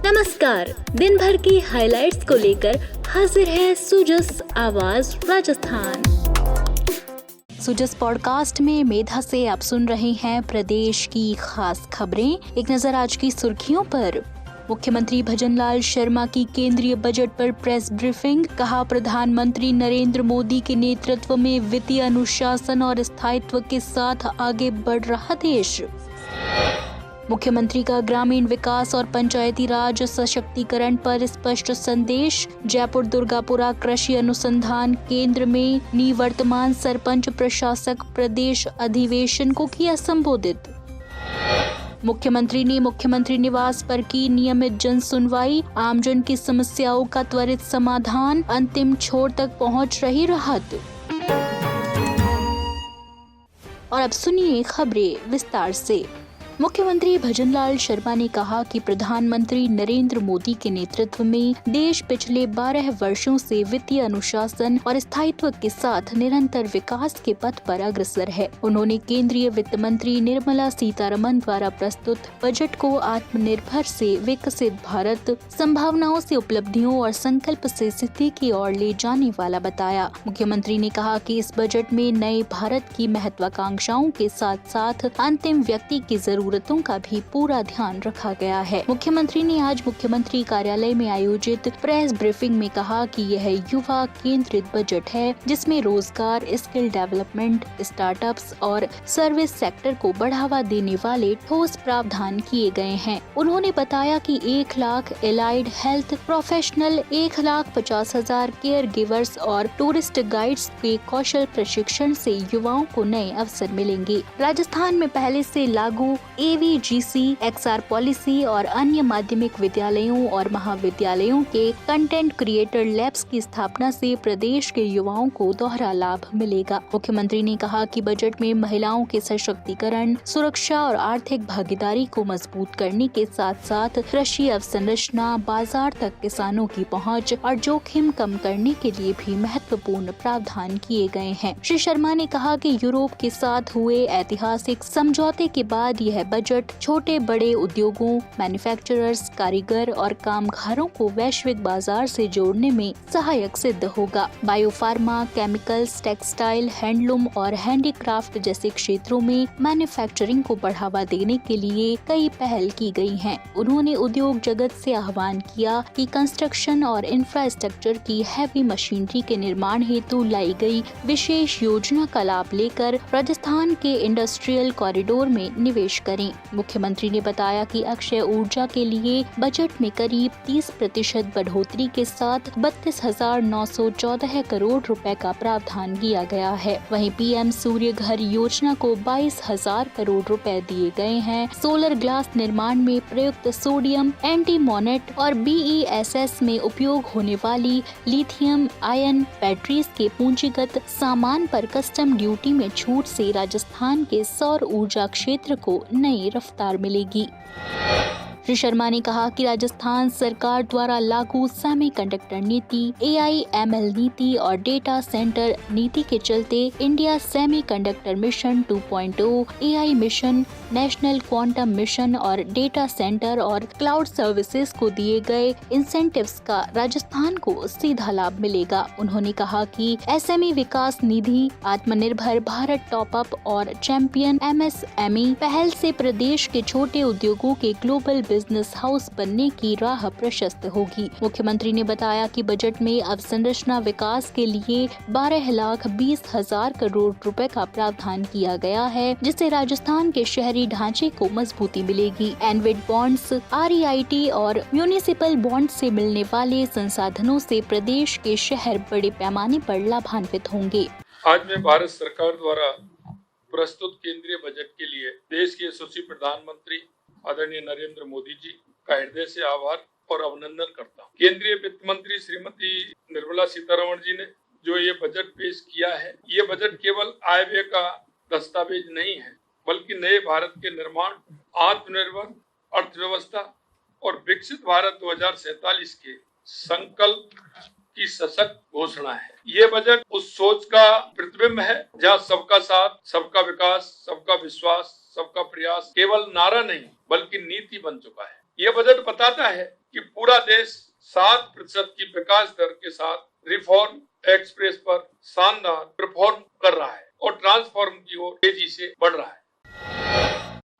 नमस्कार, दिन भर की हाइलाइट्स को लेकर हाजिर है सुजस आवाज राजस्थान। सुजस पॉडकास्ट में मेधा से आप सुन रहे हैं प्रदेश की खास खबरें। एक नजर आज की सुर्खियों पर। मुख्यमंत्री भजनलाल शर्मा की केंद्रीय बजट पर प्रेस ब्रीफिंग। कहा, प्रधानमंत्री नरेंद्र मोदी के नेतृत्व में वित्तीय अनुशासन और स्थायित्व के साथ आगे बढ़ रहा देश। मुख्यमंत्री का ग्रामीण विकास और पंचायती राज सशक्तिकरण पर स्पष्ट संदेश। जयपुर दुर्गापुरा कृषि अनुसंधान केंद्र में निवर्तमान सरपंच प्रशासक प्रदेश अधिवेशन को किया संबोधित। मुख्यमंत्री ने मुख्यमंत्री निवास पर की नियमित जन सुनवाई। आमजन की समस्याओं का त्वरित समाधान, अंतिम छोर तक पहुंच रही राहत। और अब सुनिए खबरें विस्तार से। मुख्यमंत्री भजनलाल शर्मा ने कहा कि प्रधानमंत्री नरेंद्र मोदी के नेतृत्व में देश पिछले 12 वर्षों से वित्तीय अनुशासन और स्थायित्व के साथ निरंतर विकास के पथ पर अग्रसर है। उन्होंने केंद्रीय वित्त मंत्री निर्मला सीतारमण द्वारा प्रस्तुत बजट को आत्मनिर्भर से विकसित भारत, संभावनाओं से उपलब्धियों और संकल्प से सिद्धि की ओर ले जाने वाला बताया। मुख्यमंत्री ने कहा कि इस बजट में नए भारत की महत्वाकांक्षाओं के साथ साथ अंतिम व्यक्ति की जरूरतों का भी पूरा ध्यान रखा गया है। मुख्यमंत्री ने आज मुख्यमंत्री कार्यालय में आयोजित प्रेस ब्रीफिंग में कहा कि यह युवा केंद्रित बजट है, जिसमें रोजगार, स्किल डेवलपमेंट, स्टार्टअप्स और सर्विस सेक्टर को बढ़ावा देने वाले ठोस प्रावधान किए गए हैं। उन्होंने बताया कि 1 lakh allied health professional, 1,50,000 care givers और टूरिस्ट गाइड्स के कौशल प्रशिक्षण से युवाओं को नए अवसर मिलेंगे। राजस्थान में पहले से लागू AVGC, XR पॉलिसी और अन्य माध्यमिक विद्यालयों और महाविद्यालयों के कंटेंट क्रिएटर लैब्स की स्थापना से प्रदेश के युवाओं को दोहरा लाभ मिलेगा। मुख्यमंत्री ने कहा कि बजट में महिलाओं के सशक्तिकरण, सुरक्षा और आर्थिक भागीदारी को मजबूत करने के साथ साथ कृषि अवसंरचना, बाजार तक किसानों की पहुंच और जोखिम कम करने के लिए भी महत्वपूर्ण प्रावधान किए गए हैं। श्री शर्मा ने कहा कि यूरोप के साथ हुए ऐतिहासिक समझौते के बाद यह बजट छोटे बड़े उद्योगों, मैन्युफैक्चरर्स, कारीगर और कामगारों को वैश्विक बाजार से जोड़ने में सहायक सिद्ध होगा। बायोफार्मा, केमिकल्स, टेक्सटाइल, हैंडलूम और हैंडीक्राफ्ट जैसे क्षेत्रों में मैन्युफैक्चरिंग को बढ़ावा देने के लिए कई पहल की गई हैं। उन्होंने उद्योग जगत से आह्वान किया कि कंस्ट्रक्शन और इंफ्रास्ट्रक्चर की हैवी मशीनरी के निर्माण हेतु लाई गई विशेष योजना का लाभ लेकर राजस्थान के इंडस्ट्रियल कॉरिडोर में निवेश करें। मुख्यमंत्री ने बताया कि अक्षय ऊर्जा के लिए बजट में करीब 30% बढ़ोतरी के साथ 32,914 करोड़ रुपए का प्रावधान किया गया है। वहीं PM सूर्य घर योजना को 22,000 करोड़ रुपए दिए गए हैं। सोलर ग्लास निर्माण में प्रयुक्त सोडियम एंटीमोनेट और BESS में उपयोग होने वाली लिथियम आयन बैटरीज के पूंजीगत सामान पर कस्टम ड्यूटी में छूट से राजस्थान के सौर ऊर्जा क्षेत्र को नई रफ्तार मिलेगी। श्री शर्मा ने कहा कि राजस्थान सरकार द्वारा लागू सेमीकंडक्टर नीति, AI/ML नीति और डेटा सेंटर नीति के चलते India semiconductor mission 2.0, AI mission, national quantum mission और डेटा सेंटर और क्लाउड सर्विसेज को दिए गए इंसेंटिव्स का राजस्थान को सीधा लाभ मिलेगा। उन्होंने कहा कि SME विकास निधि, आत्मनिर्भर भारत टॉपअप और चैंपियन MSME पहल से प्रदेश के छोटे उद्योगों के ग्लोबल बिजनेस हाउस बनने की राह प्रशस्त होगी। मुख्यमंत्री ने बताया कि बजट में अवसंरचना विकास के लिए 12,20,000 करोड़ रुपए का प्रावधान किया गया है, जिससे राजस्थान के शहरी ढांचे को मजबूती मिलेगी। एनविड बॉन्ड्स, REIT और म्यूनिसिपल बॉन्ड से मिलने वाले संसाधनों से प्रदेश के शहर बड़े पैमाने पर लाभान्वित होंगे। आज मैं भारत सरकार द्वारा प्रस्तुत केंद्रीय बजट के लिए देश के यशस्वी प्रधानमंत्री आदरणीय नरेंद्र मोदी जी का हृदय से आभार और अभिनंदन करता हूँ। केंद्रीय वित्त मंत्री श्रीमती निर्मला सीतारमण जी ने जो ये बजट पेश किया है, ये बजट केवल आय व्यय का दस्तावेज नहीं है, बल्कि नए भारत के निर्माण, आत्मनिर्भर अर्थव्यवस्था और विकसित भारत 2047 के संकल्प की सशक्त घोषणा है। ये बजट उस सोच का प्रतिबिंब है जहाँ सबका साथ, सबका विकास, सबका विश्वास, सबका प्रयास केवल नारा नहीं बल्कि नीति बन चुका है। ये बजट बताता है कि पूरा देश 7% की विकास दर के साथ रिफॉर्म एक्सप्रेस पर शानदार परफॉर्म कर रहा है और ट्रांसफॉर्म की ओर तेजी से बढ़ रहा है।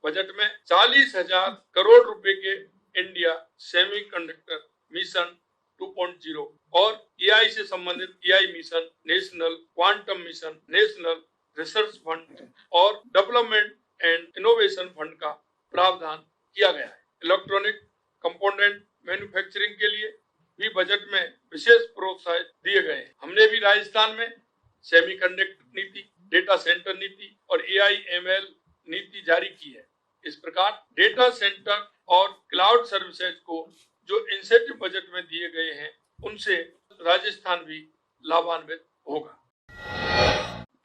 बजट में 40,000 करोड़ रुपए के इंडिया सेमीकंडक्टर मिशन 2.0 और एआई से संबंधित AI mission, national quantum mission, national research fund और डेवलपमेंट एंड इनोवेशन फंड का प्रावधान किया गया है। इलेक्ट्रॉनिक कंपोनेंट मैन्युफैक्चरिंग के लिए भी बजट में विशेष प्रोत्साहन दिए गए हैं। हमने भी राजस्थान में सेमीकंडक्टर नीति, डेटा सेंटर नीति और एआई/एमएल नीति जारी की है। इस प्रकार डेटा सेंटर और क्लाउड सर्विसेज को जो इंसेंटिव बजट में दिए गए हैं, उनसे राजस्थान भी लाभान्वित होगा।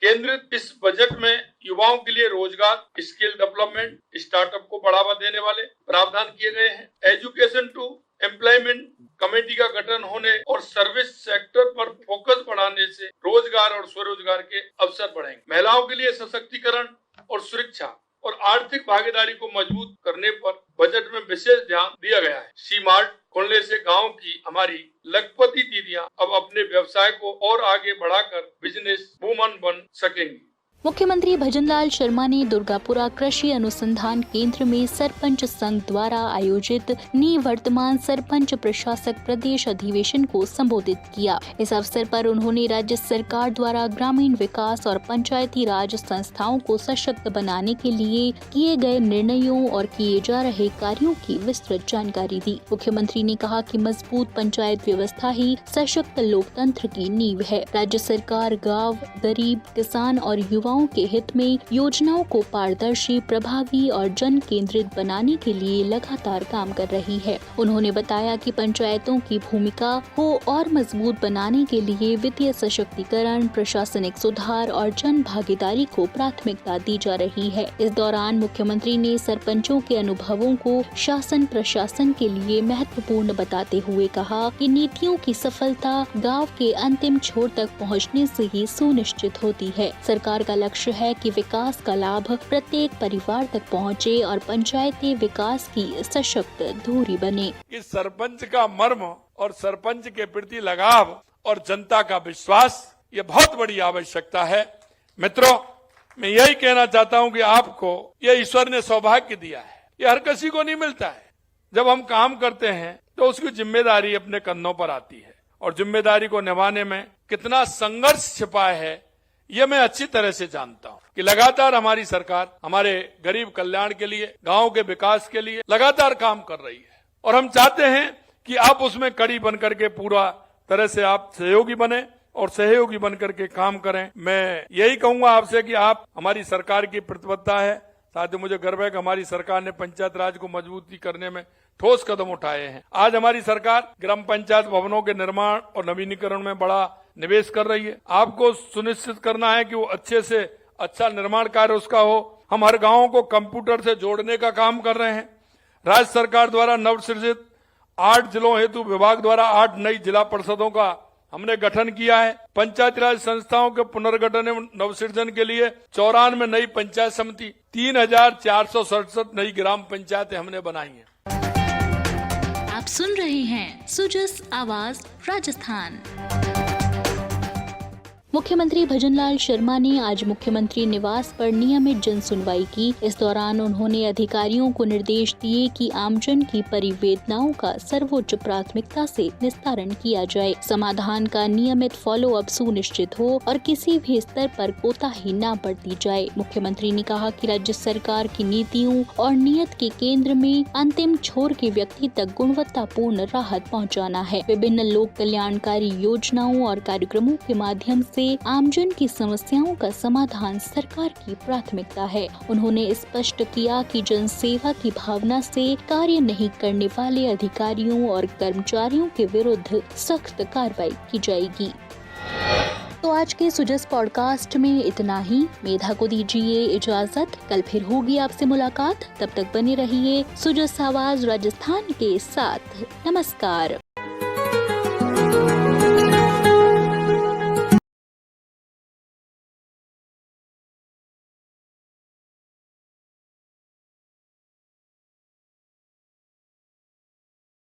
केंद्रित इस बजट में युवाओं के लिए रोजगार, स्किल डेवलपमेंट, स्टार्टअप को बढ़ावा देने वाले प्रावधान किए गए हैं। एजुकेशन टू एम्प्लॉयमेंट कमेटी का गठन होने और सर्विस सेक्टर पर फोकस बढ़ाने से रोजगार और स्वरोजगार के अवसर बढ़ेंगे। महिलाओं के लिए सशक्तिकरण और सुरक्षा और आर्थिक भागीदारी को मजबूत करने पर बजट में विशेष ध्यान दिया गया है। सी मार्ट खोलने से गांव की हमारी लखपति दीदियां अब अपने व्यवसाय को और आगे बढ़ाकर बिजनेस वुमन बन सकेंगी। मुख्यमंत्री भजनलाल शर्मा ने दुर्गापुरा कृषि अनुसंधान केंद्र में सरपंच संघ द्वारा आयोजित निवर्तमान सरपंच प्रशासक प्रदेश अधिवेशन को संबोधित किया। इस अवसर पर उन्होंने राज्य सरकार द्वारा ग्रामीण विकास और पंचायती राज संस्थाओं को सशक्त बनाने के लिए किए गए निर्णयों और किए जा रहे कार्यों की विस्तृत जानकारी दी। मुख्यमंत्री ने कहा कि मजबूत पंचायत व्यवस्था ही सशक्त लोकतंत्र की नींव है। राज्य सरकार गाँव, गरीब, किसान और युवाओं के हित में योजनाओं को पारदर्शी, प्रभावी और जन केंद्रित बनाने के लिए लगातार काम कर रही है। उन्होंने बताया कि पंचायतों की भूमिका को और मजबूत बनाने के लिए वित्तीय सशक्तिकरण, प्रशासनिक सुधार और जन भागीदारी को प्राथमिकता दी जा रही है। इस दौरान मुख्यमंत्री ने सरपंचों के अनुभवों को शासन प्रशासन के लिए महत्वपूर्ण बताते हुए कहा कि नीतियों की सफलता गाँव के अंतिम छोर तक पहुँचने से ही सुनिश्चित होती है। सरकार का लक्ष्य है कि विकास का लाभ प्रत्येक परिवार तक पहुंचे और पंचायती विकास की सशक्त धुरी बने। कि सरपंच का मर्म और सरपंच के प्रति लगाव और जनता का विश्वास, ये बहुत बड़ी आवश्यकता है। मित्रों, मैं यही कहना चाहता हूं कि आपको ये ईश्वर ने सौभाग्य दिया है, ये हर किसी को नहीं मिलता है। जब हम काम करते हैं तो उसकी जिम्मेदारी अपने कंधों पर आती है और जिम्मेदारी को निभाने में कितना संघर्ष छिपा है, ये मैं अच्छी तरह से जानता हूं कि लगातार हमारी सरकार हमारे गरीब कल्याण के लिए, गांव के विकास के लिए लगातार काम कर रही है और हम चाहते हैं कि आप उसमें कड़ी बनकर के पूरा तरह से आप सहयोगी बने और सहयोगी बनकर के काम करें। मैं यही कहूंगा आपसे कि आप हमारी सरकार की प्रतिबद्धता है। साथ ही मुझे गर्व है कि हमारी सरकार ने पंचायत राज को मजबूती करने में ठोस कदम उठाए हैं। आज हमारी सरकार ग्राम पंचायत भवनों के निर्माण और नवीनीकरण में बड़ा निवेश कर रही है। आपको सुनिश्चित करना है कि वो अच्छे से अच्छा निर्माण कार्य उसका हो। हम हर गांव को कंप्यूटर से जोड़ने का काम कर रहे हैं। राज्य सरकार द्वारा नवसृजित 8 जिलों हेतु विभाग द्वारा 8 नई जिला परिषदों का हमने गठन किया है। पंचायती राज संस्थाओं के पुनर्गठन एवं नवसृजन के लिए 94 नई पंचायत समिति, 3,467 नई ग्राम पंचायतें हमने बनाई हैं। आप सुन रहे हैं सुजस आवाज राजस्थान। मुख्यमंत्री भजनलाल शर्मा ने आज मुख्यमंत्री निवास पर नियमित जन सुनवाई की। इस दौरान उन्होंने अधिकारियों को निर्देश दिए कि आमजन की परिवेदनाओं का सर्वोच्च प्राथमिकता से निस्तारण किया जाए, समाधान का नियमित फॉलो अप सुनिश्चित हो और किसी भी स्तर पर कोताही न बरती जाए। मुख्यमंत्री ने कहा कि राज्य सरकार की नीतियों और नीयत के केंद्र में अंतिम छोर के व्यक्ति तक गुणवत्तापूर्ण राहत पहुँचाना है। विभिन्न लोक कल्याणकारी योजनाओं और कार्यक्रमों के माध्यम से आमजन की समस्याओं का समाधान सरकार की प्राथमिकता है। उन्होंने स्पष्ट किया कि जन सेवा की भावना से कार्य नहीं करने वाले अधिकारियों और कर्मचारियों के विरुद्ध सख्त कार्रवाई की जाएगी। तो आज के सुजस पॉडकास्ट में इतना ही। मेधा को दीजिए इजाजत, कल फिर होगी आपसे मुलाकात। तब तक बने रहिए सुजस आवाज राजस्थान के साथ। नमस्कार।